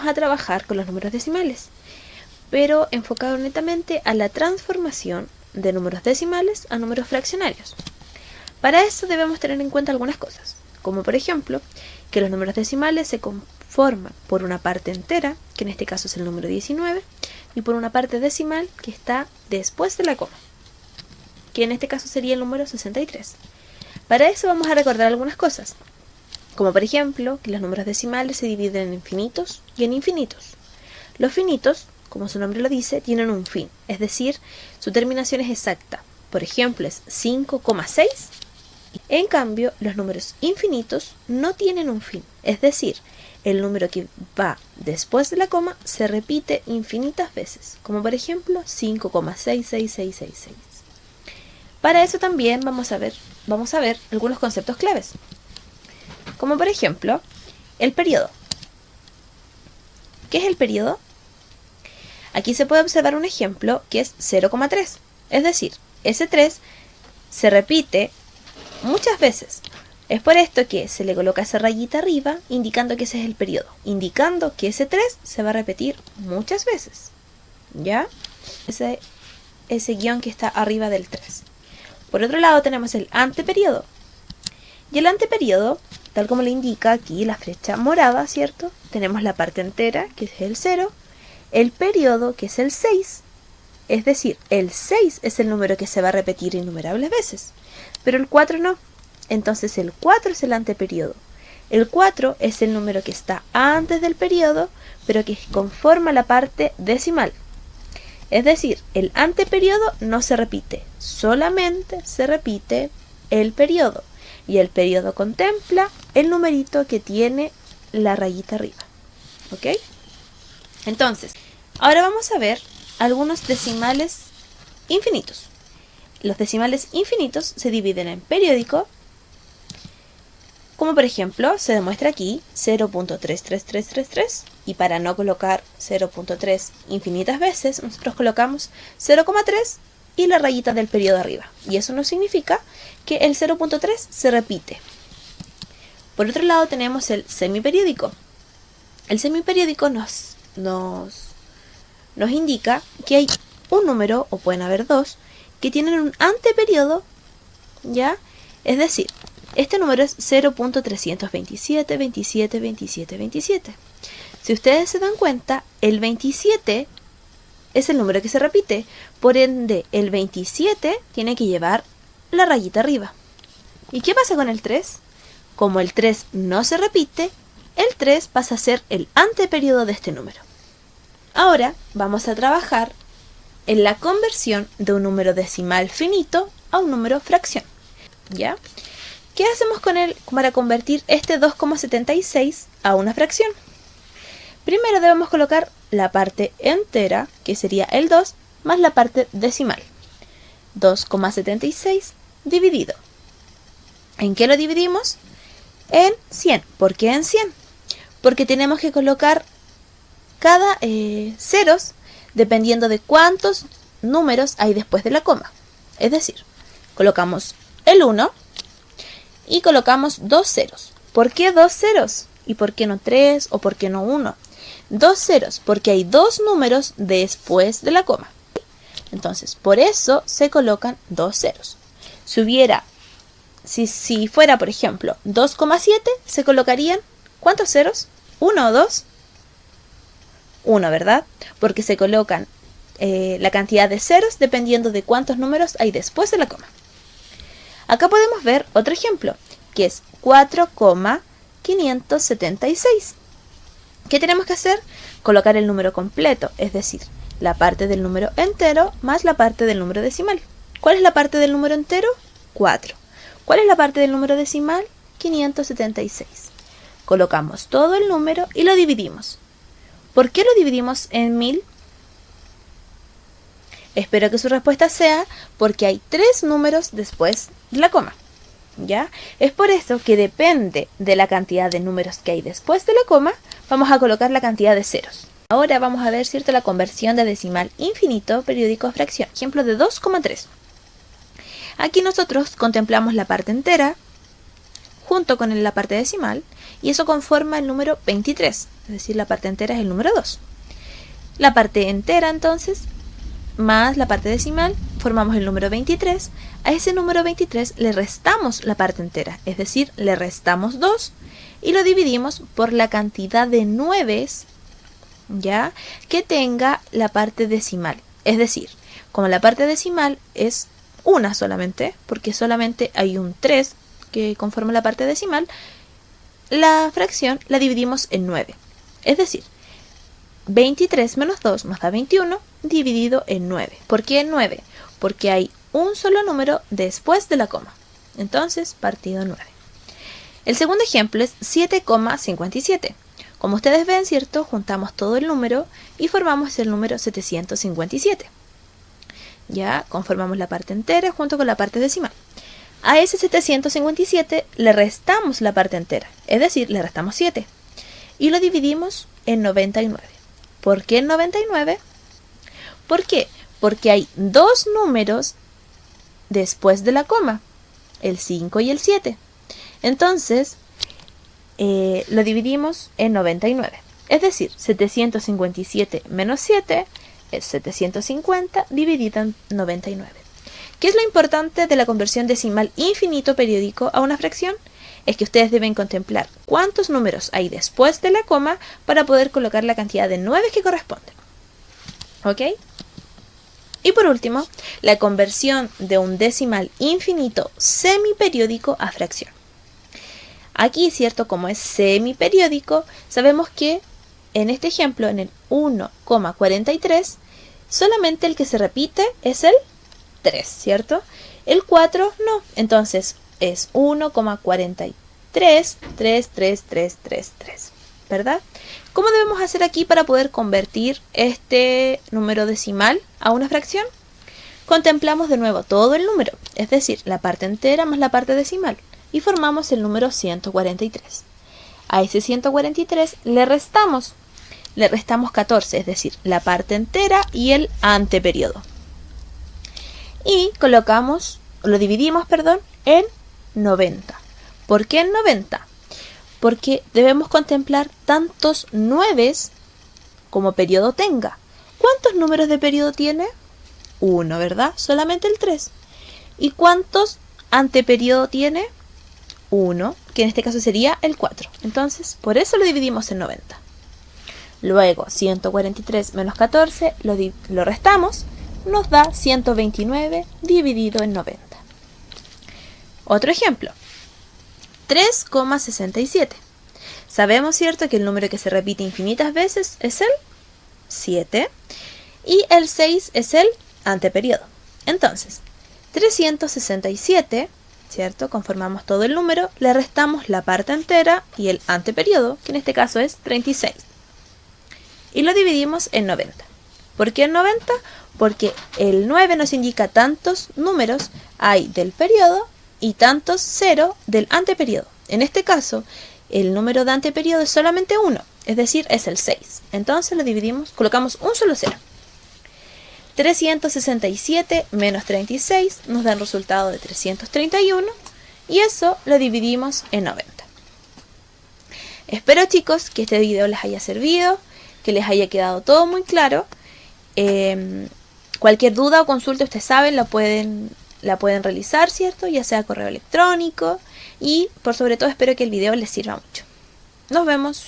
a trabajar con los números decimales, pero enfocado netamente a la transformación de números decimales a números fraccionarios. Para eso debemos tener en cuenta algunas cosas, como por ejemplo, que los números decimales se conforman por una parte entera, que en este caso es el número 19, y por una parte decimal que está después de la coma, que en este caso sería el número 63. Para eso vamos a recordar algunas cosas, como por ejemplo que los números decimales se dividen en finitos y en infinitos. Los finitos, como su nombre lo dice, tienen un fin, es decir, su terminación es exacta. Por ejemplo, es 5,6. En cambio, los números infinitos no tienen un fin, es decir, el número que va después de la coma se repite infinitas veces, como por ejemplo 5,66666. Para eso también vamos a ver algunos conceptos claves, como por ejemplo el periodo. ¿Qué es el periodo? Aquí se puede observar un ejemplo que es 0,3, es decir, ese 3 se repite muchas veces. Es por esto que se le coloca esa rayita arriba, indicando que ese es el periodo, indicando que ese 3 se va a repetir muchas veces. ¿Ya? Ese guión que está arriba del 3. Por otro lado tenemos el anteperiodo. Y el anteperiodo, tal como le indica aquí la flecha morada, ¿cierto? Tenemos la parte entera, que es el 0, el periodo, que es el 6, es decir, el 6 es el número que se va a repetir innumerables veces, pero el 4 no. Entonces el 4 es el anteperiodo. El 4 es el número que está antes del periodo, pero que conforma la parte decimal. Es decir, el anteperiodo no se repite, solamente se repite el periodo. Y el periodo contempla el numerito que tiene la rayita arriba. ¿Ok? Entonces, ahora vamos a ver algunos decimales infinitos. Los decimales infinitos se dividen en periódico, como por ejemplo se demuestra aquí 0.33333, y para no colocar 0.3 infinitas veces nosotros colocamos 0,3 y la rayita del periodo arriba, y eso no significa que el 0.3 se repite. Por otro lado tenemos el semiperiódico. El semiperiódico nos indica que hay un número, o pueden haber dos, que tienen un anteperiodo, ¿ya? Es decir, este número es 0.327272727. Si ustedes se dan cuenta, el 27 es el número que se repite, por ende el 27 tiene que llevar la rayita arriba. ¿Y qué pasa con el 3? Como el 3 no se repite, el 3 pasa a ser el anteperiodo de este número. Ahora vamos a trabajar en la conversión de un número decimal finito a un número fracción. ¿Ya? ¿Qué hacemos con él para convertir este 2,76 a una fracción? Primero debemos colocar la parte entera, que sería el 2, más la parte decimal. 2,76 dividido. ¿En qué lo dividimos? En 100. ¿Por qué en 100? Porque tenemos que colocar cada ceros dependiendo de cuántos números hay después de la coma. Es decir, colocamos el 1 y colocamos dos ceros. ¿Por qué dos ceros? ¿Y por qué no 3 o por qué no 1? Dos ceros, porque hay dos números después de la coma. Entonces, por eso se colocan dos ceros. Si fuera, por ejemplo, 2,7, se colocarían, ¿cuántos ceros? ¿1 o 2? 1, ¿verdad? Porque se colocan la cantidad de ceros dependiendo de cuántos números hay después de la coma. Acá podemos ver otro ejemplo, que es 4,576. ¿Qué tenemos que hacer? Colocar el número completo, es decir, la parte del número entero más la parte del número decimal. ¿Cuál es la parte del número entero? 4. ¿Cuál es la parte del número decimal? 576. Colocamos todo el número y lo dividimos. ¿Por qué lo dividimos en 1000? Espero que su respuesta sea porque hay 3 números después de la coma. ¿Ya? Es por eso que depende de la cantidad de números que hay después de la coma, vamos a colocar la cantidad de ceros. Ahora vamos a ver, ¿cierto?, la conversión de decimal infinito periódico a fracción. Ejemplo de 2,3. Aquí nosotros contemplamos la parte entera junto con la parte decimal, y eso conforma el número 23, es decir, la parte entera es el número 2. La parte entera entonces, más la parte decimal, formamos el número 23. A ese número 23 le restamos la parte entera, es decir, le restamos 2 y lo dividimos por la cantidad de 9, ¿ya?, que tenga la parte decimal. Es decir, como la parte decimal es una solamente, porque solamente hay un 3 que conforma la parte decimal, la fracción la dividimos en 9. Es decir, 23 menos 2 nos da 21 dividido en 9. ¿Por qué en 9? Porque hay un solo número después de la coma. Entonces, partido 9. El segundo ejemplo es 7,57. Como ustedes ven, ¿cierto?, juntamos todo el número y formamos el número 757. Ya conformamos la parte entera junto con la parte decimal. A ese 757 le restamos la parte entera, es decir, le restamos 7. Y lo dividimos en 99. ¿Por qué en 99? ¿Por qué? Porque hay dos números después de la coma, el 5 y el 7. Entonces, lo dividimos en 99. Es decir, 757 menos 7 es 750 dividido en 99. ¿Qué es lo importante de la conversión decimal infinito periódico a una fracción? Es que ustedes deben contemplar cuántos números hay después de la coma para poder colocar la cantidad de 9 que corresponde. ¿Ok? Y por último, la conversión de un decimal infinito semiperiódico a fracción. Aquí, ¿cierto?, como es semiperiódico, sabemos que en este ejemplo, en el 1,43, solamente el que se repite es el 3, ¿cierto? El 4 no. Entonces es 1,43333333, ¿verdad? ¿Cómo debemos hacer aquí para poder convertir este número decimal a una fracción? Contemplamos de nuevo todo el número, es decir, la parte entera más la parte decimal, y formamos el número 143. A ese 143 le restamos 14, es decir, la parte entera y el anteperiodo. Y lo dividimos, en 90. ¿Por qué en 90? Porque debemos contemplar tantos 9 como periodo tenga. ¿Cuántos números de periodo tiene? 1, ¿verdad? Solamente el 3. ¿Y cuántos anteperiodo tiene? 1, que en este caso sería el 4. Entonces, por eso lo dividimos en 90. Luego, 143 menos 14, lo restamos, nos da 129 dividido en 90. Otro ejemplo, 3,67. Sabemos, ¿cierto?, que el número que se repite infinitas veces es el 7 y el 6 es el anteperiodo. Entonces, 367, ¿cierto?, conformamos todo el número, le restamos la parte entera y el anteperiodo, que en este caso es 36. Y lo dividimos en 90. ¿Por qué en 90? Porque el 9 nos indica tantos números hay del periodo y tantos 0 del anteperiodo. En este caso, el número de anteperiodo es solamente 1, es decir, es el 6. Entonces lo dividimos, colocamos un solo 0. 367 menos 36 nos da el resultado de 331 y eso lo dividimos en 90. Espero, chicos, que este video les haya servido, que les haya quedado todo muy claro. Cualquier duda o consulta, ustedes saben, la pueden realizar, ¿cierto?, ya sea correo electrónico, y por sobre todo espero que el video les sirva mucho. Nos vemos.